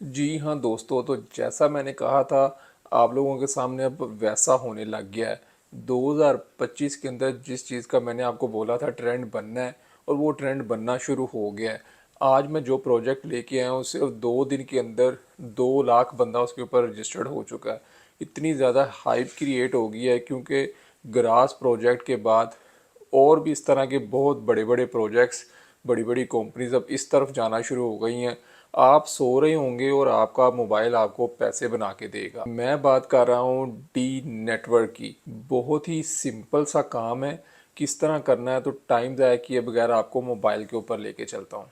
जी हाँ दोस्तों, तो जैसा मैंने कहा था आप लोगों के सामने अब वैसा होने लग गया है। 2025 के अंदर जिस चीज़ का मैंने आपको बोला था ट्रेंड बनना है, और वो ट्रेंड बनना शुरू हो गया है। आज मैं जो प्रोजेक्ट लेके आया हूँ सिर्फ 2 दिन के अंदर 2 लाख बंदा उसके ऊपर रजिस्टर्ड हो चुका है। इतनी ज़्यादा हाइप क्रिएट हो गई है क्योंकि ग्रास प्रोजेक्ट के बाद और भी इस तरह के बहुत बड़े बड़े प्रोजेक्ट्स, बड़ी बड़ी कंपनीज अब इस तरफ जाना शुरू हो गई हैं। आप सो रहे होंगे और आपका मोबाइल आपको पैसे बना के देगा। मैं बात कर रहा हूँ डी नेटवर्क की। बहुत ही सिंपल सा काम है, किस तरह करना है। तो टाइम ज़ाया किए बगैर आपको मोबाइल के ऊपर लेके चलता हूँ।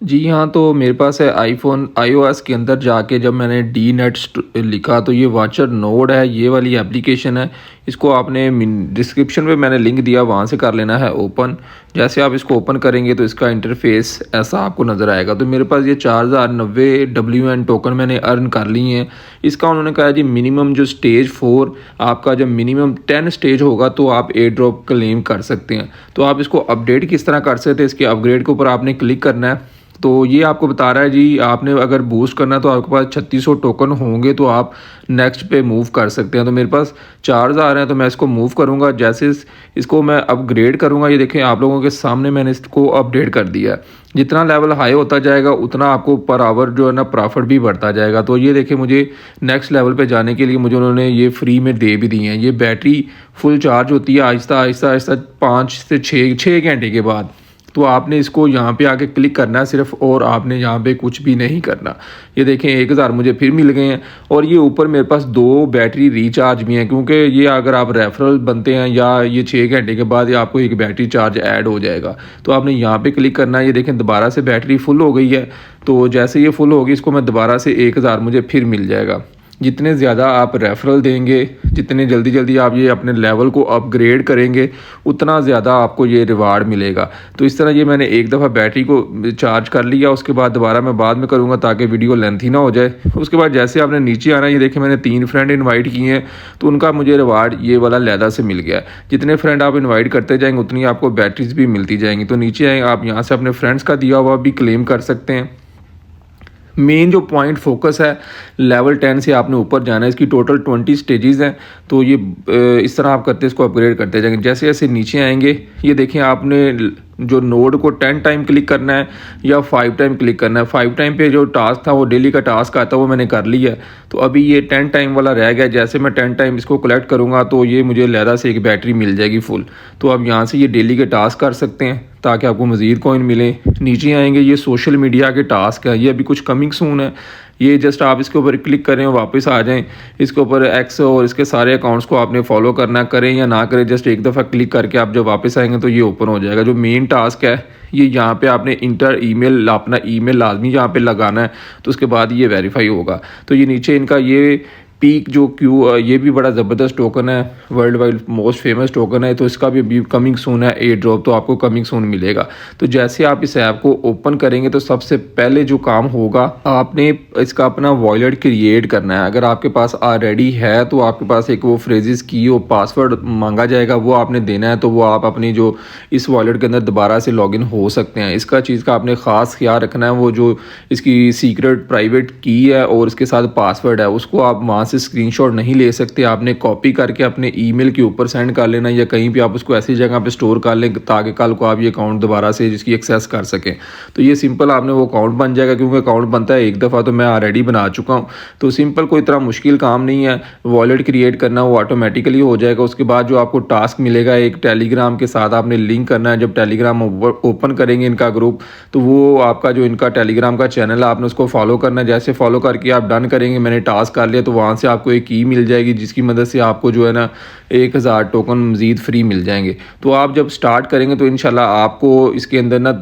जी हाँ, तो मेरे पास है आईफ़ोन आईओएस के अंदर जाके जब मैंने डी नेट लिखा तो ये वाचर नोड है, ये वाली एप्लीकेशन है। इसको आपने डिस्क्रिप्शन में मैंने लिंक दिया, वहाँ से कर लेना है ओपन। जैसे आप इसको ओपन करेंगे तो इसका इंटरफेस ऐसा आपको नज़र आएगा। तो मेरे पास ये 4090 WN टोकन मैंने अर्न कर लिए हैं। इसका उन्होंने कहा जी मिनिमम जो स्टेज 4 आपका जब मिनिमम 10 स्टेज होगा तो आप एयर ड्रॉप क्लेम कर सकते हैं। तो आप इसको अपडेट किस तरह कर सकते हैं, इसके अपग्रेड के ऊपर आपने क्लिक करना है। तो ये आपको बता रहा है जी आपने अगर बूस्ट करना है तो आपके पास 3600 टोकन होंगे तो आप नेक्स्ट पे मूव कर सकते हैं। तो मेरे पास 4000 हैं तो मैं इसको मूव करूंगा। जैसे इसको मैं अपग्रेड करूंगा, ये देखें आप लोगों के सामने मैंने इसको अपडेट कर दिया है। जितना लेवल हाई होता जाएगा उतना आपको पर आवर जो है ना प्रॉफिट भी बढ़ता जाएगा। तो ये देखें मुझे नेक्स्ट लेवल पे जाने के लिए मुझे उन्होंने ये फ्री में दे भी दी हैं। ये बैटरी फुल चार्ज होती है आहिस्ता आहिस्ता आहिस्ता 5 से 6 घंटे के बाद। तो आपने इसको यहाँ पे आके क्लिक करना है सिर्फ, और आपने यहाँ पे कुछ भी नहीं करना। ये देखें 1000 मुझे फिर मिल गए हैं। और ये ऊपर मेरे पास 2 बैटरी रिचार्ज भी हैं, क्योंकि ये अगर आप रेफरल बनते हैं या ये 6 घंटे के बाद आपको एक बैटरी चार्ज ऐड हो जाएगा। तो आपने यहाँ पे क्लिक करना है। ये देखें दोबारा से बैटरी फुल हो गई है। तो जैसे ये फुल होगी इसको मैं दोबारा से 1000 मुझे फिर मिल जाएगा। जितने ज़्यादा आप रेफरल देंगे, जितने जल्दी जल्दी आप ये अपने लेवल को अपग्रेड करेंगे, उतना ज़्यादा आपको ये रिवार्ड मिलेगा। तो इस तरह ये मैंने एक दफ़ा बैटरी को चार्ज कर लिया, उसके बाद दोबारा मैं बाद में करूँगा ताकि वीडियो लेंथी ना हो जाए। उसके बाद जैसे आपने नीचे आना, ये देखें मैंने 3 फ्रेंड इन्वाइट किए हैं तो उनका मुझे रिवार्ड ये वाला लैदा से मिल गया है। जितने फ्रेंड आप इन्वाइट करते जाएंगे उतनी आपको बैटरीज भी मिलती जाएंगी। तो नीचे आए आप यहाँ से अपने फ्रेंड्स का दिया हुआ भी क्लेम कर सकते हैं। मेन जो पॉइंट फोकस है, लेवल 10 से आपने ऊपर जाना है। इसकी टोटल 20 स्टेजेस हैं। तो ये इस तरह आप करते इसको अपग्रेड करते जाएंगे। जैसे जैसे नीचे आएंगे ये देखें आपने जो नोड को 10 टाइम क्लिक करना है या 5 टाइम क्लिक करना है। 5 टाइम पे जो टास्क था वो डेली का टास्क आता है वो मैंने कर लिया है। तो अभी ये 10 टाइम वाला रह गया। जैसे मैं 10 टाइम इसको कलेक्ट करूँगा तो ये मुझे लहदा से एक बैटरी मिल जाएगी फुल। तो अब यहाँ से ये डेली के टास्क कर सकते हैं ताकि आपको मज़ीद कॉइन मिले। नीचे आएंगे ये सोशल मीडिया के टास्क है, ये अभी कुछ कमिंग सून है। ये जस्ट आप इसके ऊपर क्लिक करें और वापस आ जाएं। इसके ऊपर एक्स और इसके सारे अकाउंट्स को आपने फॉलो करना, करें या ना करें, जस्ट एक दफ़ा क्लिक करके आप जब वापस आएंगे तो ये ओपन हो जाएगा। जो मेन टास्क है ये यहाँ पे आपने इंटर ईमेल, अपना ईमेल लाजमी यहाँ पे लगाना है, तो उसके बाद ये वेरीफाई होगा। तो ये नीचे इनका ये पीक जो क्यू, ये भी बड़ा ज़बरदस्त टोकन है, world wide most famous token है। तो इसका भी अभी कमिंग सून है एयर ड्रॉप, तो आपको कमिंग सून मिलेगा। तो जैसे आप इस ऐप को ओपन करेंगे तो सबसे पहले जो काम होगा आपने इसका अपना वॉलेट क्रिएट करना है। अगर आपके पास ऑलरेडी है तो आपके पास एक वो फ्रेजेस की वो पासवर्ड मांगा जाएगा, वो आपने देना है। तो वो आप अपनी जो इस वॉलेट के अंदर दोबारा से लॉगिन हो सकते हैं। इसका चीज़ का आपने ख़ास ख्याल रखना है, वो जो इसकी सीक्रेट प्राइवेट की है और इसके साथ पासवर्ड है उसको आप वहाँ से स्क्रीनशॉट नहीं ले सकते। आपने कॉपी करके अपने ईमेल के ऊपर सेंड कर लेना, या कहीं भी आप उसको ऐसी जगह पे स्टोर कर लें ताकि कल को आप ये अकाउंट दोबारा से जिसकी एक्सेस कर सकें। तो ये सिंपल आपने वो अकाउंट बन जाएगा, क्योंकि अकाउंट बनता है एक दफ़ा, तो मैं ऑलरेडी बना चुका हूँ। तो सिंपल, कोई इतना मुश्किल काम नहीं है। वॉलेट क्रिएट करना वो ऑटोमेटिकली हो जाएगा। उसके बाद जो आपको टास्क मिलेगा, एक टेलीग्राम के साथ आपने लिंक करना है। जब टेलीग्राम ओपन करेंगे इनका ग्रुप, तो वो आपका जो इनका टेलीग्राम का चैनल है आपने उसको फॉलो करना है। जैसे फॉलो करके आप डन करेंगे, मैंने टास्क कर लिया, तो वहाँ से आपको एक की मिल जाएगी जिसकी मदद से आपको जो है ना 1000 टोकन मज़ीद फ्री मिल जाएंगे। तो आप जब स्टार्ट करेंगे तो इंशाल्लाह आपको इसके अंदर ना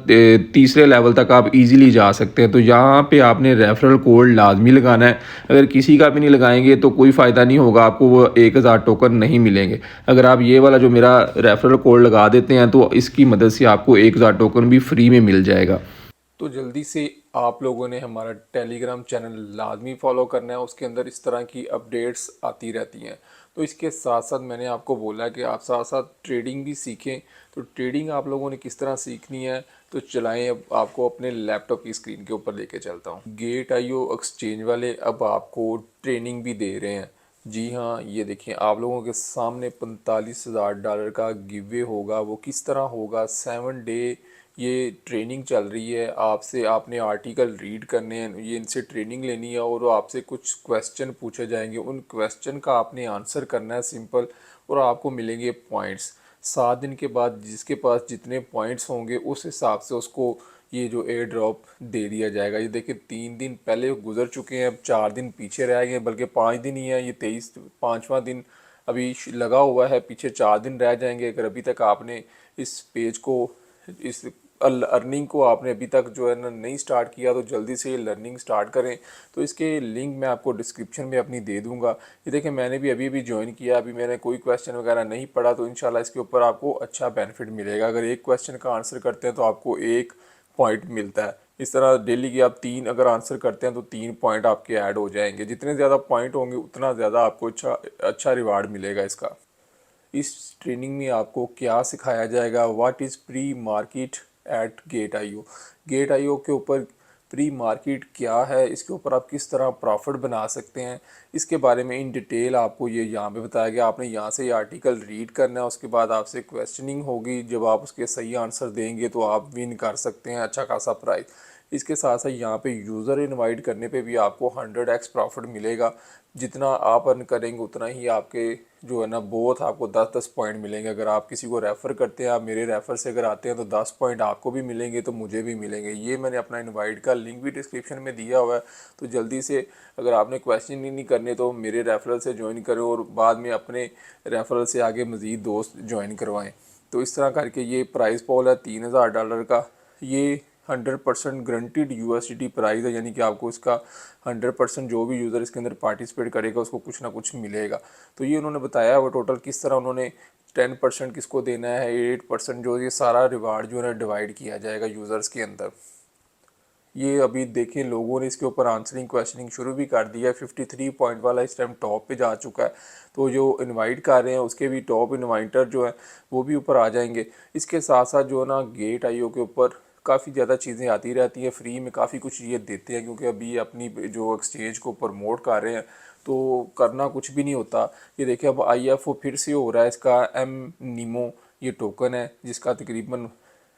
तीसरे लेवल तक आप इजीली जा सकते हैं। तो यहाँ पे आपने रेफरल कोड लाजमी लगाना है। अगर किसी का भी नहीं लगाएंगे तो कोई फ़ायदा नहीं होगा, आपको वो 1000 टोकन नहीं मिलेंगे। अगर आप ये वाला जो मेरा रेफरल कोड लगा देते हैं तो इसकी मदद से आपको 1000 टोकन भी फ्री में मिल जाएगा। तो जल्दी से आप लोगों ने हमारा टेलीग्राम चैनल लाजमी फॉलो करना है, उसके अंदर इस तरह की अपडेट्स आती रहती हैं। तो इसके साथ साथ मैंने आपको बोला कि आप साथ साथ ट्रेडिंग भी सीखें। तो ट्रेडिंग आप लोगों ने किस तरह सीखनी है, तो चलाएं, अब आपको अपने लैपटॉप की स्क्रीन के ऊपर लेके चलता हूँ। गेट आईओ एक्सचेंज वाले अब आपको ट्रेनिंग भी दे रहे हैं। जी हाँ, ये देखिए आप लोगों के सामने $45,000 का गिवे होगा। वो किस तरह होगा, 7 डे ये ट्रेनिंग चल रही है। आपसे आपने आर्टिकल रीड करने हैं, ये इनसे ट्रेनिंग लेनी है और आपसे कुछ क्वेश्चन पूछे जाएंगे। उन क्वेश्चन का आपने आंसर करना है सिंपल, और आपको मिलेंगे पॉइंट्स। 7 दिन के बाद जिसके पास जितने पॉइंट्स होंगे उस हिसाब से उसको ये जो एयर ड्रॉप दे दिया जाएगा। ये देखिए 3 दिन पहले गुजर चुके हैं, अब 4 दिन पीछे रह गए, बल्कि 5 दिन ही है। ये 5वां दिन अभी लगा हुआ है, पीछे 4 दिन रह जाएंगे। अगर अभी तक आपने इस पेज को, इस लर्निंग को आपने अभी तक जो है ना नहीं स्टार्ट किया, तो जल्दी से ये लर्निंग स्टार्ट करें। तो इसके लिंक मैं आपको डिस्क्रिप्शन में अपनी दे दूंगा। ये देखिए मैंने भी अभी ज्वाइन किया, अभी मैंने कोई क्वेश्चन वगैरह नहीं पढ़ा, तो इंशाल्लाह इसके ऊपर आपको अच्छा बेनिफिट मिलेगा। अगर एक क्वेश्चन का आंसर करते हैं तो आपको 1 पॉइंट मिलता है। इस तरह डेली की आप 3 अगर आंसर करते हैं तो 3 पॉइंट आपके ऐड हो जाएंगे। जितने ज़्यादा पॉइंट होंगे उतना ज़्यादा आपको अच्छा रिवार्ड मिलेगा इसका। इस ट्रेनिंग में आपको क्या सिखाया जाएगा, what is pre market at Gate IO. Gate IO के ऊपर प्री मार्केट क्या है, इसके ऊपर आप किस तरह प्रॉफिट बना सकते हैं, इसके बारे में इन डिटेल आपको ये यहाँ पे बताया गया। आपने यहाँ से ये आर्टिकल रीड करना है, उसके बाद आपसे क्वेश्चनिंग होगी। जब आप उसके सही आंसर देंगे तो आप विन कर सकते हैं अच्छा खासा प्राइज़। इसके साथ साथ यहाँ पे यूज़र इनवाइट करने पे भी आपको 100x प्रॉफिट मिलेगा। जितना आप अर्न करेंगे उतना ही आपके जो है ना बोथ आपको 10-10 पॉइंट मिलेंगे। अगर आप किसी को रेफ़र करते हैं, आप मेरे रेफ़र से अगर आते हैं, तो 10 पॉइंट आपको भी मिलेंगे तो मुझे भी मिलेंगे। ये मैंने अपना इनवाइट का लिंक भी डिस्क्रिप्शन में दिया हुआ है। तो जल्दी से अगर आपने क्वेश्चन ही नहीं करने तो मेरे रेफरल से ज्वाइन करें और बाद में अपने रेफरल से आगे मज़ीद दोस्त ज्वाइन करवाएँ। तो इस तरह करके ये प्राइस पॉल है $3,000 का। ये 100% ग्रंटेड यूएसडीटी प्राइस है, यानी कि आपको इसका 100% जो भी यूज़र इसके अंदर पार्टिसिपेट करेगा उसको कुछ ना कुछ मिलेगा। तो ये उन्होंने बताया वो टोटल किस तरह उन्होंने 10% किसको देना है, 8% जो ये सारा रिवार्ड जो है डिवाइड किया जाएगा यूज़र्स के अंदर। ये अभी देखें लोगों ने इसके ऊपर आंसरिंग क्वेश्चनिंग शुरू भी कर दिया है। 53 पॉइंट वाला इस टाइम टॉप पे जा चुका है। तो जो इनवाइट कर रहे हैं उसके भी टॉप इनवाइटर जो है वो भी ऊपर आ जाएंगे। इसके साथ साथ जो है ना गेट आईओ के ऊपर काफ़ी ज़्यादा चीज़ें आती रहती हैं, फ्री में काफ़ी कुछ ये देते हैं, क्योंकि अभी अपनी जो एक्सचेंज को प्रमोट कर रहे हैं तो करना कुछ भी नहीं होता। ये देखिए अब IFO फिर से हो रहा है, इसका नीमो ये टोकन है जिसका तकरीबन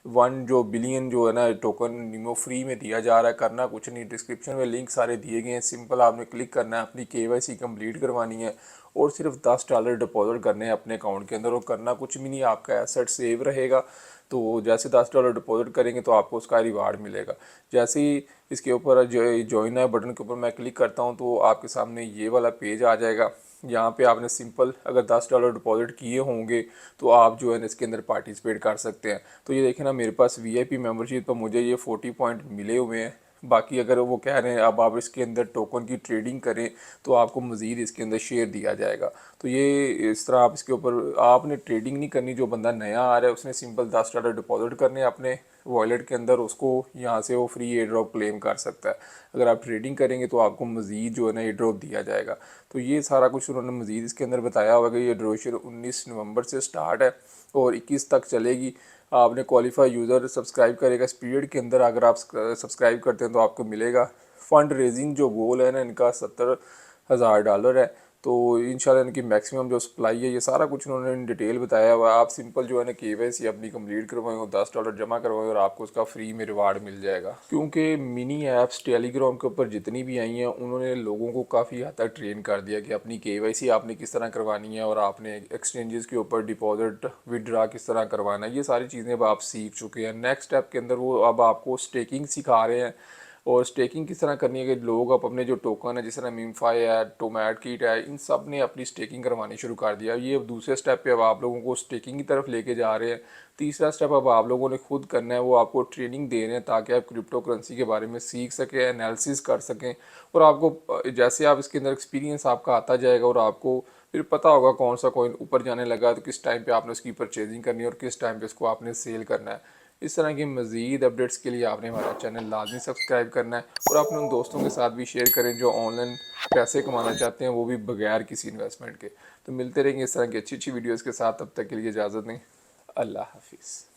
1 बिलियन जो है ना टोकन नीमो फ्री में दिया जा रहा है। करना कुछ नहीं, डिस्क्रिप्शन में लिंक सारे दिए गए हैं, सिंपल आपने क्लिक करना है, अपनी KYC कंप्लीट करवानी है और सिर्फ $10 डिपॉजिट करने हैं अपने अकाउंट के अंदर, और करना कुछ भी नहीं, आपका एसेट सेव रहेगा। तो जैसे $10 डिपॉजिट करेंगे तो आपको उसका रिवार्ड मिलेगा। जैसे ही इसके ऊपर जो ज्वाइन है बटन के ऊपर मैं क्लिक करता हूँ तो आपके सामने ये वाला पेज आ जाएगा। यहाँ पे आपने सिंपल अगर $10 डिपॉजिट किए होंगे तो आप जो है इसके अंदर पार्टिसिपेट कर सकते हैं। तो ये देखें ना मेरे पास VIP मेंबरशिप पर मुझे ये 40 पॉइंट मिले हुए हैं। बाकी अगर वो कह रहे हैं अब आप इसके अंदर टोकन की ट्रेडिंग करें तो आपको मज़ीद इसके अंदर शेयर दिया जाएगा। तो ये इस तरह आप इसके ऊपर आपने ट्रेडिंग नहीं करनी। जो बंदा नया आ रहा है उसने सिंपल $10 डिपॉजिट करने अपने वॉलेट के अंदर, उसको यहाँ से वो फ्री एयर ड्रॉप क्लेम कर सकता है। अगर आप ट्रेडिंग करेंगे तो आपको मज़ीद जो है ना एयर ड्रॉप दिया जाएगा। तो ये सारा कुछ उन्होंने मज़ीद इसके अंदर बताया हुआ कि ये ड्यूरेशन 19 नवंबर से स्टार्ट है और 21 तक चलेगी। आपने क्वालिफाई यूज़र सब्सक्राइब करेगा इस पीरियड के अंदर। अगर आप सब्सक्राइब करते हैं तो आपको मिलेगा। फ़ंड रेजिंग जो गोल है ना इनका $70,000 है। तो इंशाल्लाह इनकी मैक्सिमम जो सप्लाई है ये सारा कुछ उन्होंने इन डिटेल बताया हुआ है। आप सिंपल जो है ना KYC अपनी कंप्लीट करवाएं और $10 जमा करवाएं और आपको उसका फ्री में रिवार्ड मिल जाएगा। क्योंकि मिनी ऐप्स टेलीग्राम के ऊपर जितनी भी आई हैं उन्होंने लोगों को काफ़ी हद तक ट्रेन कर दिया कि अपनी KYC आपने किस तरह करवानी है और आपने एक्सचेंजेस के ऊपर डिपॉजिट विदड्रा किस तरह करवाना है। ये सारी चीज़ें अब आप सीख चुके हैं। नेक्स्ट स्टेप के अंदर वो अब आपको स्टेकिंग सिखा रहे हैं। और स्टेकिंग किस तरह करनी है कि लोग अब अपने जो टोकन है जिस तरह मीमफाई है, टोमैट कीट है, इन सब ने अपनी स्टेकिंग करवानी शुरू कर दिया। ये अब दूसरे स्टेप पे अब आप लोगों को स्टेकिंग की तरफ लेके जा रहे हैं। तीसरा स्टेप अब आप लोगों ने खुद करना है, वो आपको ट्रेनिंग दे रहे हैं ताकि आप क्रिप्टो करेंसी के बारे में सीख सकें, एनालिसिस कर सकें। और आपको जैसे आप इसके अंदर एक्सपीरियंस आपका आता जाएगा और आपको फिर पता होगा कौन सा कॉइन ऊपर जाने लगा तो किस टाइम पे आपने उसकी परचेजिंग करनी है और किस टाइम पे उसको आपने सेल करना है। इस तरह की मज़ीद अपडेट्स के लिए आपने हमारा चैनल लाजमी सब्सक्राइब करना है और अपने उन दोस्तों के साथ भी शेयर करें जो ऑनलाइन पैसे कमाना चाहते हैं, वो भी बगैर किसी इन्वेस्टमेंट के। तो मिलते रहेंगे इस तरह की अच्छी अच्छी वीडियोज़ के साथ, तब तक के लिए इजाज़त दें। अल्लाह हाफिज़।